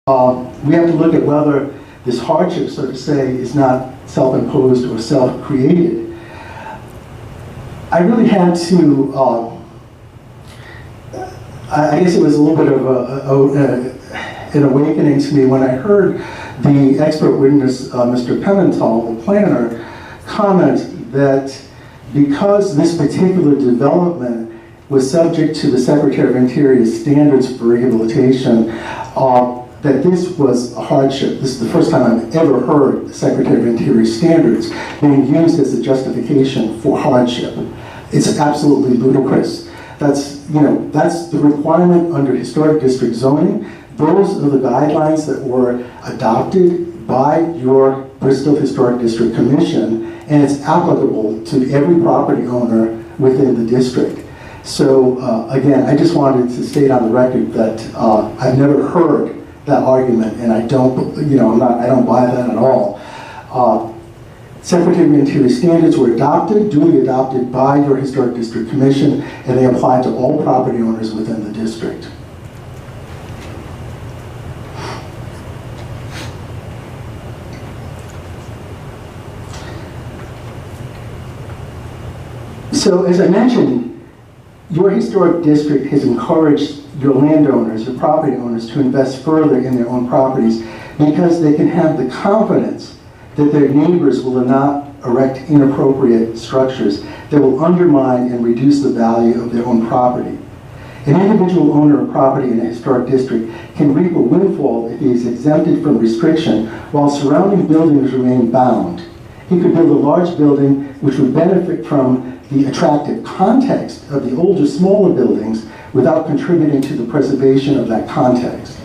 We have to look at whether this hardship, so to say, is not self-imposed or self-created. I really had to, I guess it was a little bit of an awakening to me when I heard the expert witness, Mr. Pimentel, the planner, comment that because this particular development was subject to the Secretary of Interior's standards for rehabilitation, that this was a hardship. This is the first time I've ever heard the Secretary of Interior standards being used as a justification for hardship. It's absolutely ludicrous. That's the requirement under historic district zoning. Those are the guidelines that were adopted by your Bristol Historic District Commission, and it's applicable to every property owner within the district. So again, I just wanted to state on the record that I've never heard that argument, and I don't buy that at all. Secretary of Interior standards were duly adopted by your Historic District Commission, and they apply to all property owners within the district. So, as I mentioned, your historic district has encouraged your landowners, your property owners, to invest further in their own properties because they can have the confidence that their neighbors will not erect inappropriate structures that will undermine and reduce the value of their own property. An individual owner of property in a historic district can reap a windfall if he is exempted from restriction while surrounding buildings remain bound. He could build a large building which would benefit from the attractive context of the older, smaller buildings without contributing to the preservation of that context.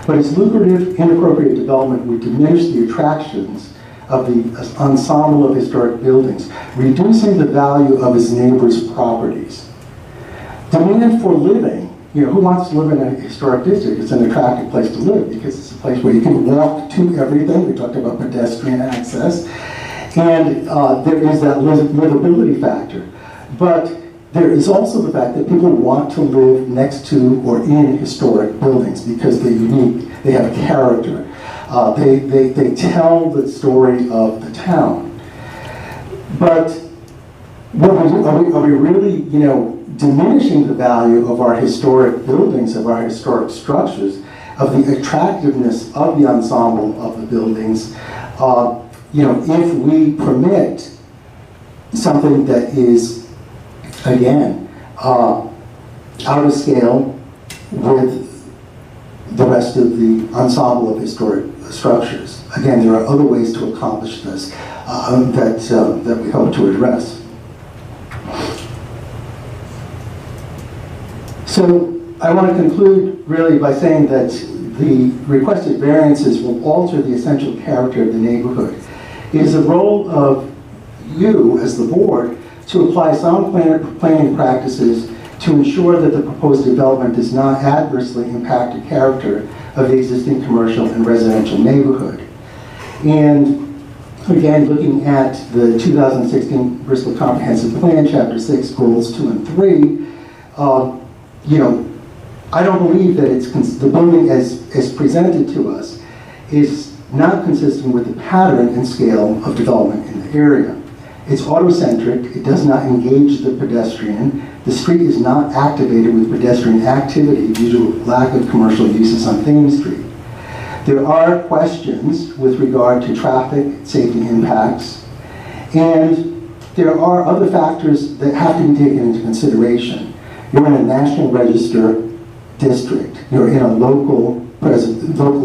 But its lucrative, inappropriate development would diminish the attractions of the ensemble of historic buildings, reducing the value of his neighbors' properties. Demand for living, who wants to live in a historic district? It's an attractive place to live because it's a place where you can walk to everything. We talked about pedestrian access. And there is that livability factor. But there is also the fact that people want to live next to or in historic buildings because they're unique, they have character. They tell the story of the town. But are we really, diminishing the value of our historic buildings, of our historic structures, of the attractiveness of the ensemble of the buildings? If we permit something that is, again, out of scale with the rest of the ensemble of historic structures. Again, there are other ways to accomplish this that we hope to address. So I want to conclude really by saying that the requested variances will alter the essential character of the neighborhood. It is the role of you, as the board, to apply sound planning practices to ensure that the proposed development does not adversely impact the character of the existing commercial and residential neighborhood. And again, looking at the 2016 Bristol Comprehensive Plan, Chapter 6, Goals 2 and 3, I don't believe that the building as presented to us is not consistent with the pattern and scale of development in the area. It's autocentric, it does not engage the pedestrian, the street is not activated with pedestrian activity due to lack of commercial uses on Thames Street. There are questions with regard to traffic, safety impacts, and there are other factors that have to be taken into consideration. You're in a National Register district, you're in a local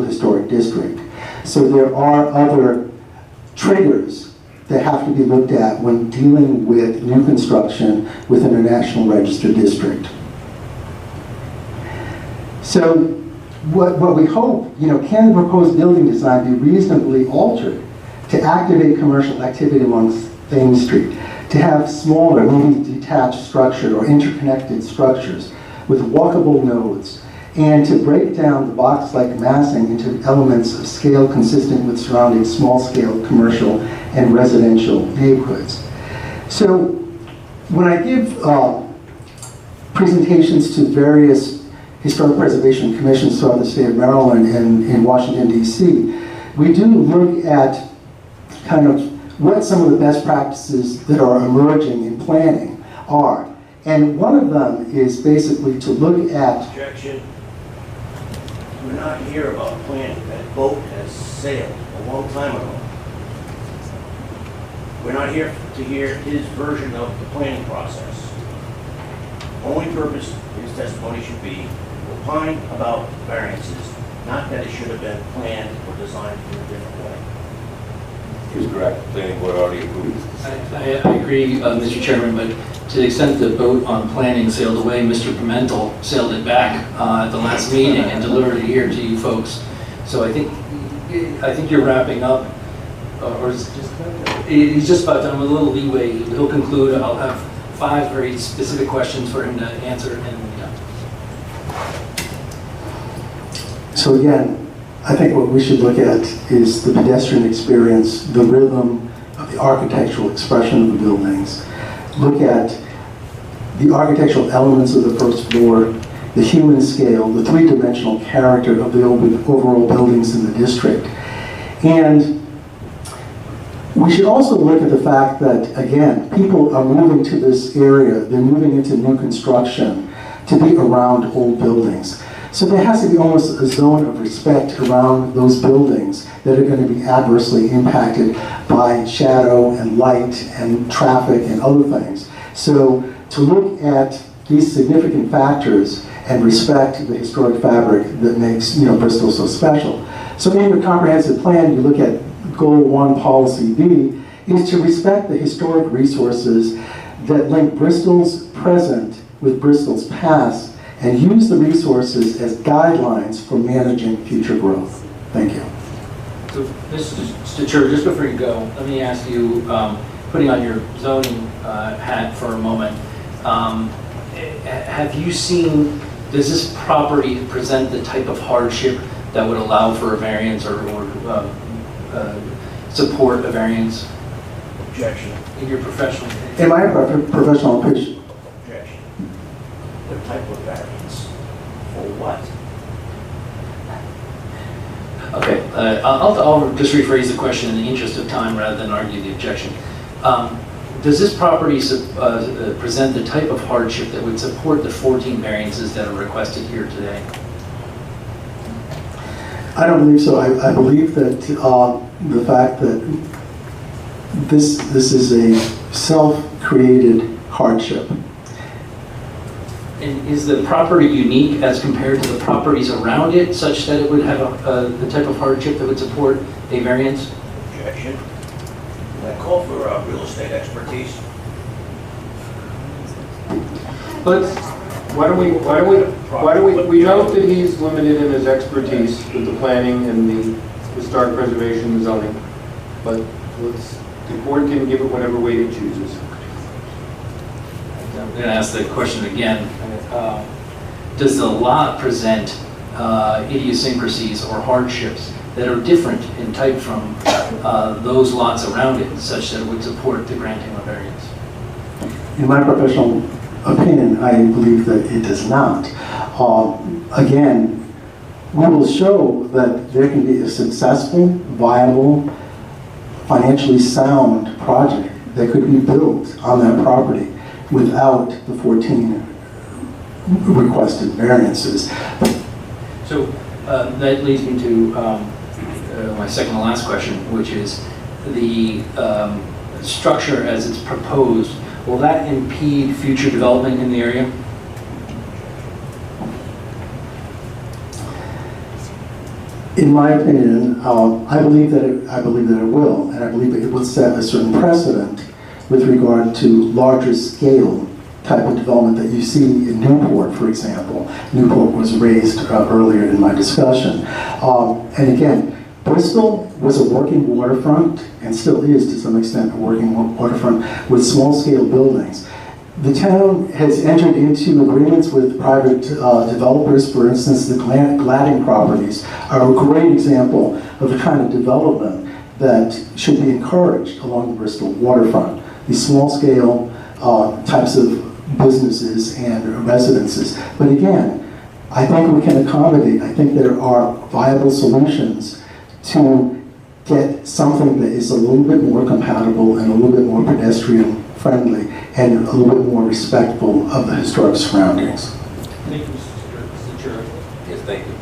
historic district. So there are other triggers that have to be looked at when dealing with new construction within a National Register district. So what we hope, can the proposed building design be reasonably altered to activate commercial activity along Thames Street, to have smaller, maybe detached structure or interconnected structures with walkable nodes, and to break down the box-like massing into elements of scale consistent with surrounding small-scale commercial and residential neighborhoods. So when I give presentations to various historic preservation commissions throughout the state of Maryland and in Washington, D.C., we do look at kind of what some of the best practices that are emerging in planning are. And one of them is basically to look at... Objection. We're not here about planning. That boat has sailed a long time ago. We're not here to hear his version of the planning process. Only purpose his testimony should be to opine about variances, not that it should have been planned or designed in a different way. He was correct. The planning board already approved. I agree, Mr. Chairman, but to the extent the boat on planning sailed away, Mr. Pimentel sailed it back at the last meeting and delivered it here to you folks. So I think you're wrapping up, or is he's just about done with a little leeway. He'll conclude. I'll have 5 very specific questions for him to answer. So again, I think what we should look at is the pedestrian experience, the rhythm of the architectural expression of the buildings. Look at the architectural elements of the first floor, the human scale, the 3-dimensional character of the overall buildings in the district. And we should also look at the fact that, again, people are moving to this area, they're moving into new construction to be around old buildings. So there has to be almost a zone of respect around those buildings that are going to be adversely impacted by shadow and light and traffic and other things. So to look at these significant factors and respect the historic fabric that makes Bristol so special. So in your comprehensive plan, you look at Goal 1, Policy B, is to respect the historic resources that link Bristol's present with Bristol's past and use the resources as guidelines for managing future growth. Thank you. So, Mr. Stachura, just before you go, let me ask you, putting on your zoning hat for a moment, have you seen, does this property present the type of hardship that would allow for a variance or support a variance? Objection. In your professional opinion? In my professional opinion, Objection. What type of variance? For what? Okay, I'll just rephrase the question in the interest of time rather than argue the objection. Does this property present the type of hardship that would support the 14 variances that are requested here today? I don't believe so. I believe that the fact that this is a self-created hardship. And is the property unique as compared to the properties around it, such that it would have the type of hardship that would support a variance? Objection. I call for real estate expertise. Let's, why don't we note that he's limited in his expertise with the planning and the historic preservation and zoning, but the board can give it whatever weight it chooses. I'm going to ask the question again. Does the lot present idiosyncrasies or hardships that are different in type from those lots around it, such that it would support the granting of variance? In my professional opinion, I believe that it does not. Again, we will show that there can be a successful, viable, financially sound project that could be built on that property without the 14 requested variances. So that leads me to my second and last question, which is the structure as it's proposed. Will that impede future development in the area? In my opinion, I believe that it will, and I believe that it will set a certain precedent with regard to larger scale type of development that you see in Newport, for example. Newport was raised earlier in my discussion. And again, Bristol was a working waterfront, and still is to some extent a working waterfront with small-scale buildings. The town has entered into agreements with private developers. For instance, the Gladding properties are a great example of the kind of development that should be encouraged along the Bristol waterfront. These small-scale types of businesses and residences. But again, I think we can accommodate, I think there are viable solutions to get something that is a little bit more compatible and a little bit more pedestrian friendly and a little bit more respectful of the historic surroundings. Thank you, Mr. Chair. Yes, thank you.